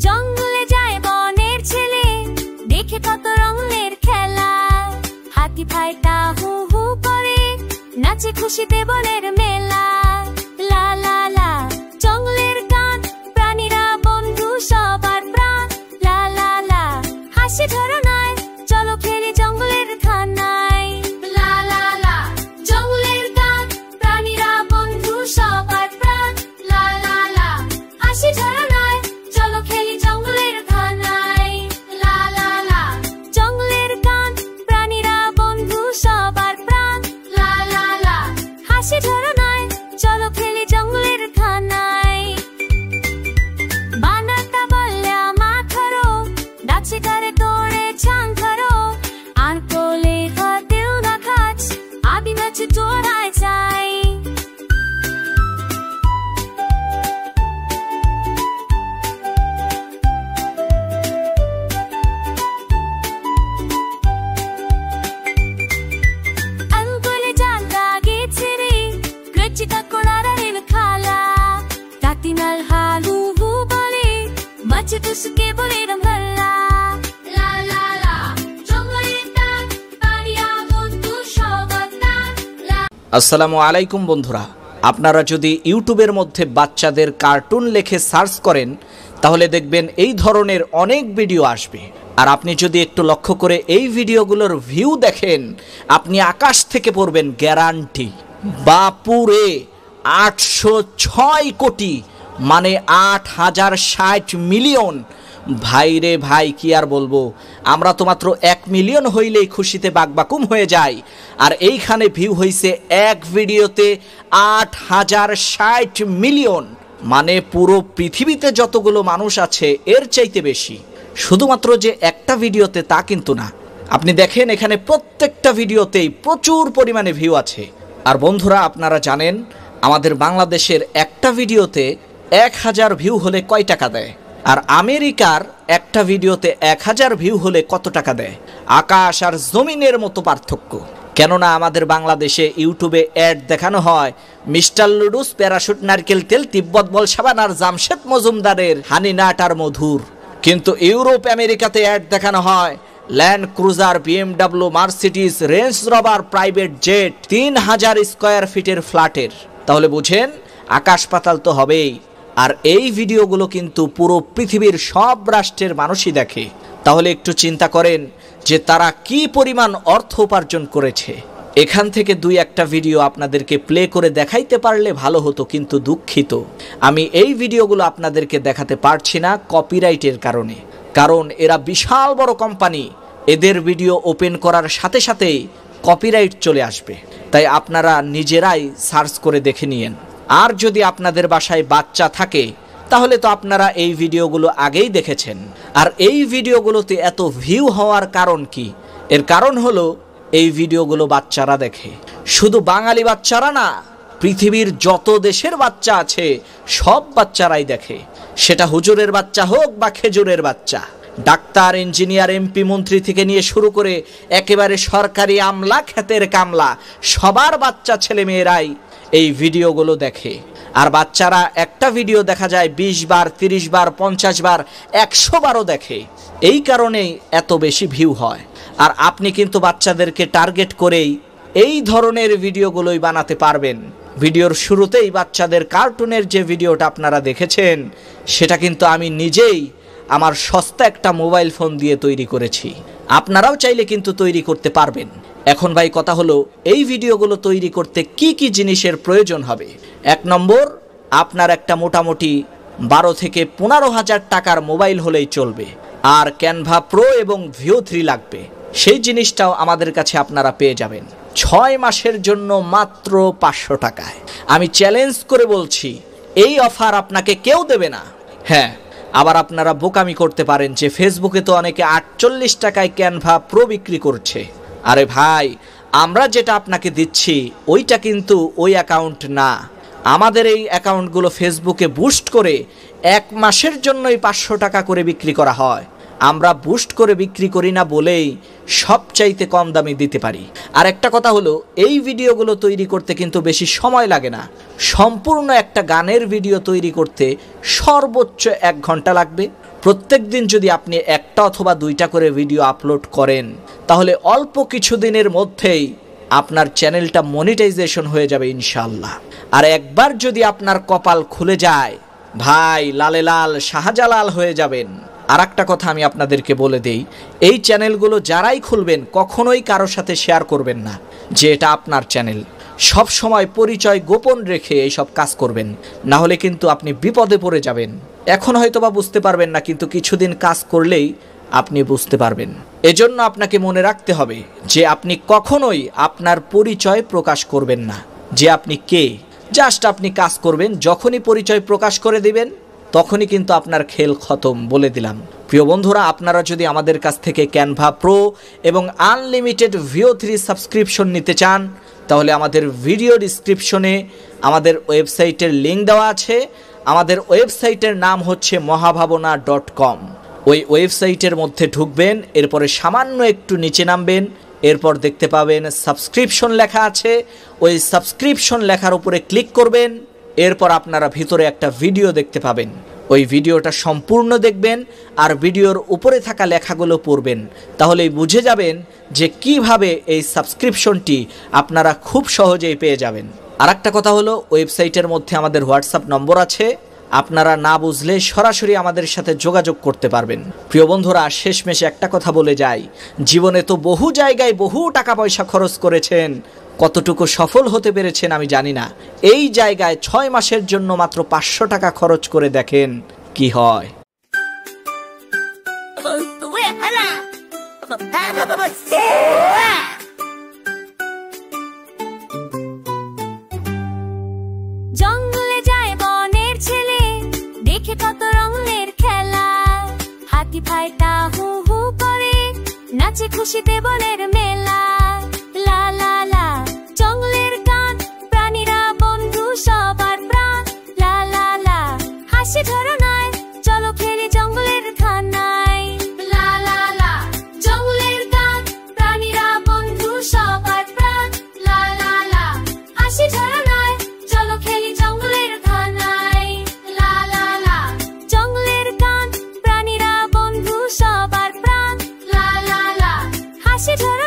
জঙ্গলে যায় বনের ছেলে, দেখে কত রঙের খেলা। হাতি ফাইটা হু হু করে, নাচে খুশিতে বনের মেলা। লা লা লা, জঙ্গলের গান, প্রাণীরা বন্ধু সবার প্রাণ। লা লা লা, হাসি ধরনায়, চলো খেলি জঙ্গলের খানায়। লা লা লা, জঙ্গলের গান, প্রাণীরা বন্ধু সবার প্রাণ। লা লা লা, হাসি ধরনায়, চলো খেলি জঙ্গলের খানায়। লা লা লা, জঙ্গলের গান, প্রাণীরা বন্ধু সবার প্রাণ। লা লা লা, হাসি ধরনায়, চলো খেলি জঙ্গলের খানায়। বানরটা বললে আমা ধরো, ডাকছে তারে তোরে ছান ধরো। আর কোলে হাতেও না খাচ, আবি নাচে তোরায় যাই। আঙ্গুলে জাল লাগেছে রে, গচ্চিতা কোড়ারের খালা। তাতিনাল হালু হু বলে, মাছে টুসকে বলে রমলা। লা লা লা, জঙ্গলের গান, প্রাণীরা বন্ধু সবার প্রাণ। আসসালামু আলাইকুম বন্ধুরা, আপনারা যদি ইউটিউবের মধ্যে বাচ্চাদের কার্টুন লিখে সার্চ করেন তাহলে দেখবেন এই ধরনের অনেক ভিডিও আসবে। আর আপনি যদি একটু লক্ষ্য করে এই ভিডিওগুলোর ভিউ দেখেন, আপনি আকাশ থেকে পড়বেন গ্যারান্টি। বাপুরে 806 কোটি, মানে 8060 মিলিয়ন। ভাই রে ভাই, কি আর বলবো, আমরা তো মাত্র 1 মিলিয়ন হইলেই খুশিতে বাকবাকুম হয়ে যাই। আর এইখানে ভিউ হয়েছে এক ভিডিওতে 8060 মিলিয়ন, মানে পুরো পৃথিবীতে যতগুলো মানুষ আছে এর চাইতে বেশি। শুধুমাত্র যে একটা ভিডিওতে তা কিন্তু না, আপনি দেখেন এখানে প্রত্যেকটা ভিডিওতেই প্রচুর পরিমাণে ভিউ আছে। আর বন্ধুরা, আপনারা জানেন আমাদের বাংলাদেশের একটা ভিডিওতে 1000 ভিউ হলে কয় টাকা দেয়, আর আমেরিকার একটা ভিডিওতে 1000 ভিউ হলে কত টাকা দেয়। আকাশ আর জমিনের মতো পার্থক্য। কেননা আমাদের বাংলাদেশে ইউটিউবে অ্যাড দেখানো হয় মিস্টার লুডুস প্যারাশুট নারকেল তেল, তিব্বত বল সাবান আর জামশেদ মজুমদারের হানি নাট আর মধুর। কিন্তু ইউরোপ আমেরিকাতে অ্যাড দেখানো হয় land cruiser, BMW, Mercedes, range রভার, private jet, 3000 square ফিটের ফ্ল্যাটের। তাহলে বুঝেন আকাশ পাতাল তো হবেই। আর এই ভিডিওগুলো কিন্তু পুরো পৃথিবীর সব রাষ্ট্রের মানুষই দেখে। তাহলে একটু চিন্তা করেন যে তারা কি পরিমাণ অর্থ উপার্জন করেছে। এখান থেকে দুই একটা ভিডিও আপনাদেরকে প্লে করে দেখাইতে পারলে ভালো হতো, কিন্তু দুঃখিত আমি এই ভিডিওগুলো আপনাদেরকে দেখাতে পারছি না কপিরাইটের কারণে। কারণ এরা বিশাল বড় কোম্পানি, এদের ভিডিও ওপেন করার সাথে সাথেই কপিরাইট চলে আসবে। তাই আপনারা নিজেরাই সার্চ করে দেখে নিয়েন। আর যদি আপনাদের বাসায় বাচ্চা থাকে তাহলে তো আপনারা এই ভিডিওগুলো আগেই দেখেছেন। আর এই ভিডিওগুলোতে এত ভিউ হওয়ার কারণ কি? এর কারণ হলো এই ভিডিওগুলো বাচ্চারা দেখে। শুধু বাঙালি বাচ্চারা না, পৃথিবীর যত দেশের বাচ্চা আছে সব বাচ্চারাই দেখে। সেটা হুজুরের বাচ্চা হোক বা খেজুরের বাচ্চা, ডাক্তার, ইঞ্জিনিয়ার, এমপি, মন্ত্রী থেকে নিয়ে শুরু করে একেবারে সরকারি আমলা, ক্ষেতের কামলা, সবার বাচ্চা ছেলে মেয়েরাই এই ভিডিওগুলো দেখে। আর বাচ্চারা একটা ভিডিও দেখা যায় 20 বার, 30 বার, 50 বার, 100 বারও দেখে। এই কারণেই এত বেশি ভিউ হয়। আর আপনি কিন্তু বাচ্চাদেরকে টার্গেট করেই এই ধরনের ভিডিওগুলোই বানাতে পারবেন। ভিডিওর শুরুতেই বাচ্চাদের কার্টুনের যে ভিডিওটা আপনারা দেখেছেন সেটা কিন্তু আমি নিজেই আমার সস্তা একটা মোবাইল ফোন দিয়ে তৈরি করেছি। আপনারাও চাইলে কিন্তু তৈরি করতে পারবেন। এখন ভাই কথা হলো, এই ভিডিওগুলো তৈরি করতে কি কি জিনিসের প্রয়োজন হবে। 1 নম্বর, আপনার একটা মোটামুটি 12 থেকে 15,000 টাকার মোবাইল হলেই চলবে। আর ক্যানভা প্রো এবং ভিও 3 লাগবে। সেই জিনিসটাও আমাদের কাছে আপনারা পেয়ে যাবেন 6 মাসের জন্য মাত্র 500 টাকায়। আমি চ্যালেঞ্জ করে বলছি, এই অফার আপনাকে কেউ দেবে না। হ্যাঁ, আবার আপনারা বোকামি করতে পারেন যে ফেসবুকে তো অনেকে 48 টাকায় ক্যানভা প্রো বিক্রি করছে। আরে ভাই, আমরা যেটা আপনাকে দিচ্ছি ওইটা কিন্তু ওই অ্যাকাউন্ট না। আমাদের এই অ্যাকাউন্টগুলো ফেসবুকে বুস্ট করে 1 মাসের জন্যই 500 টাকা করে বিক্রি করা হয়। আমরা বুস্ট করে বিক্রি করি না বলেই সবচাইতে কম দামে দিতে পারি। আর একটা কথা হলো, এই ভিডিওগুলো তৈরি করতে কিন্তু বেশি সময় লাগে না। সম্পূর্ণ একটা গানের ভিডিও তৈরি করতে সর্বোচ্চ 1 ঘন্টা লাগবে। প্রত্যেক দিন যদি আপনি একটা অথবা 2টা করে ভিডিও আপলোড করেন, তাহলে অল্প কিছু দিনের মধ্যেই আপনার চ্যানেলটা মনিটাইজেশন হয়ে যাবে ইনশাআল্লাহ। আর একবার যদি আপনার কপাল খুলে যায়, ভাই লালে লাল শাহজালাল হয়ে যাবেন। আর একটা কথা আমি আপনাদেরকে বলে দেই, এই চ্যানেলগুলো যারাই খুলবেন কখনোই কারোর সাথে শেয়ার করবেন না যে এটা আপনার চ্যানেল। সব সময় পরিচয় গোপন রেখে এইসব কাজ করবেন, না হলে কিন্তু আপনি বিপদে পড়ে যাবেন। এখন হয়তোবা বুঝতে পারবেন না, কিন্তু কিছুদিন কাজ করলেই আপনি বুঝতে পারবেন। এজন্য আপনাকে মনে রাখতে হবে যে আপনি কখনোই আপনার পরিচয় প্রকাশ করবেন না, যে আপনি কে। জাস্ট আপনি কাজ করবেন, যখনই পরিচয় প্রকাশ করে দিবেন তখনই কিন্তু আপনার খেল খতম, বলে দিলাম। প্রিয় বন্ধুরা, আপনারা যদি আমাদের কাছ থেকে ক্যানভা প্রো এবং আনলিমিটেড VO3 সাবস্ক্রিপশন নিতে চান, তাহলে আমাদের ভিডিও ডিসক্রিপশনে আমাদের ওয়েবসাইটের লিঙ্ক দেওয়া আছে। আমাদের ওয়েবসাইটের নাম হচ্ছে mohabhabona.com। ওই ওয়েবসাইটের মধ্যে ঢুকবেন, এরপরে সামান্য একটু নিচে নামবেন, এরপর দেখতে পাবেন সাবস্ক্রিপশন লেখা আছে। ওই সাবস্ক্রিপশন লেখার উপরে ক্লিক করবেন, এরপর আপনারা ভিতরে একটা ভিডিও দেখতে পাবেন। ওই ভিডিওটা সম্পূর্ণ দেখবেন আর ভিডিওর উপরে থাকা লেখাগুলো পড়বেন, তাহলেই বুঝে যাবেন যে কিভাবে এই সাবস্ক্রিপশনটি আপনারা খুব সহজেই পেয়ে যাবেন। আর একটা কথা হলো, ওয়েবসাইটের মধ্যে আমাদের হোয়াটসঅ্যাপ নম্বর আছে, আপনারা না বুঝলে সরাসরি আমাদের সাথে যোগাযোগ করতে পারবেন। প্রিয় বন্ধুরা, শেষমেশে একটা কথা বলে যাই, জীবনে তো বহু জায়গায় বহু টাকা পয়সা খরচ করেছেন, কতটুকু সফল হতে পেরেছেন আমি জানি না। এই জায়গায় 6 মাসের জন্য মাত্র 500 টাকা খরচ করে দেখেন কি হয়। জঙ্গলে যায় বনের ছেলে, দেখে কত রঙের খেলা। হাতি ফাইটা হু হু করে, নাচে খুশিতে বনের মেলা। লা লা লা, জঙ্গলের গান, প্রাণীরা বন্ধু সবার প্রাণ। লা লা লা, হাসি ধরো নাই, চলো খেলি জঙ্গলের খানায়। লা লা লা, জঙ্গলের গান, প্রাণীরা বন্ধু সবার প্রাণ। লা লা লা, হাসি ধরো নাই, চলো খেলি জঙ্গলের খানায়। লা লা লা, জঙ্গলের গান, প্রাণীরা বন্ধু সবার প্রাণ। লা লা লা, হাসি ধরো